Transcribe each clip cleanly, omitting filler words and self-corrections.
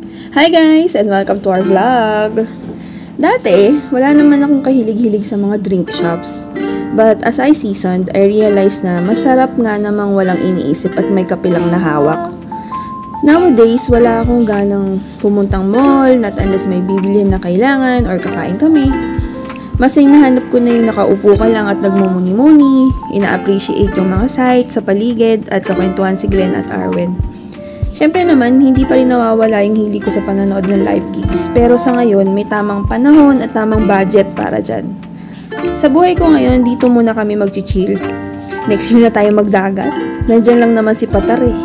Hi guys, and welcome to our vlog. Dati, wala naman akong kahilig-hilig sa mga drink shops. But as I seasoned, I realized na masarap nga namang walang iniisip at may kape lang na hawak. Nowadays, wala akong ganang pumuntang mall, not unless may bibilhin na kailangan or kakain kami. Mas hinahanap ko na yung nakaupo ka lang at nagmumuni-muni, ina-appreciate yung mga sights sa paligid at kakwentuhan si Glenn at Arwen. Siyempre naman, hindi pa rin nawawala yung hilig ko sa panonood ng live gigs, pero sa ngayon, may tamang panahon at tamang budget para dyan. Sa buhay ko ngayon, dito muna kami mag-chill. Next year na tayo magdagat. Nandyan lang naman si Patar eh.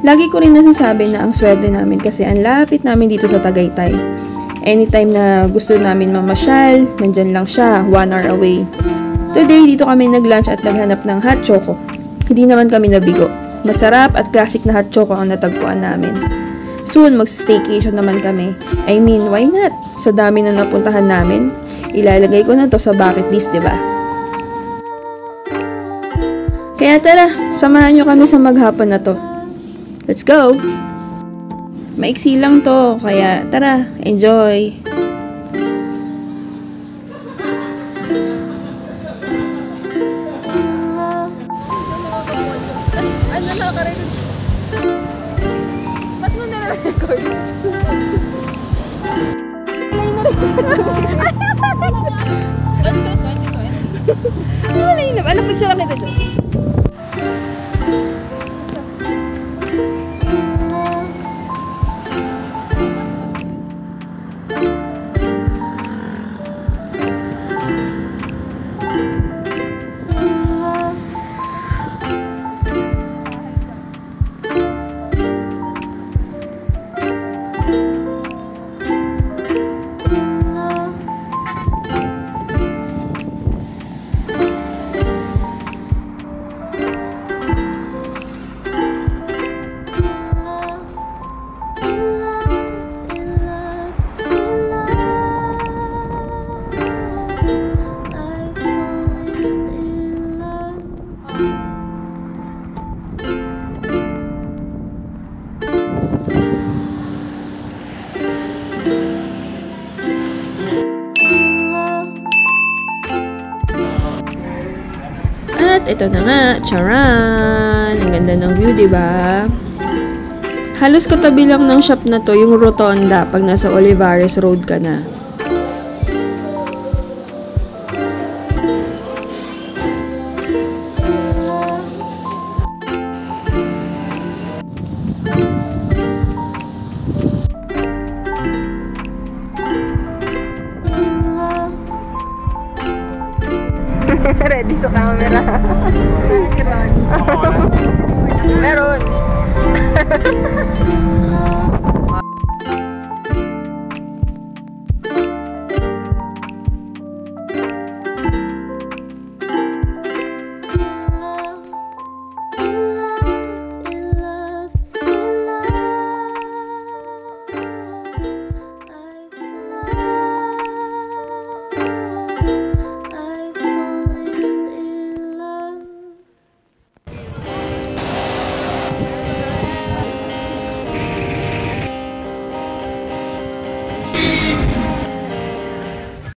Lagi ko rin nasasabi na ang swerte namin kasi ang lapit namin dito sa Tagaytay. Anytime na gusto namin mamasyal, nandyan lang siya, 1 hour away. Today, dito kami nag-lunch at naghanap ng hot choco. Hindi naman kami nabigo. Masarap at classic na hot choco ang natagpuan namin. Soon, mag-staycation naman kami. I mean, why not? Sa dami na napuntahan namin, ilalagay ko na to sa bucket list, diba? Kaya tara, samahan nyo kami sa maghapon na to. Let's go! Maiksi lang to, kaya tara, enjoy! Ano na ka rin? Ba't mo na-record? Play na rin sa Let's say 2020. Wala yun. Ano picture lang ito dyan? At ito na nga, charan! Ang ganda ng view, diba? Halos katabi lang ng shop na to yung rotonda pag nasa Olivares Road ka na. Ready sa camera. Meron si Ron. Meron.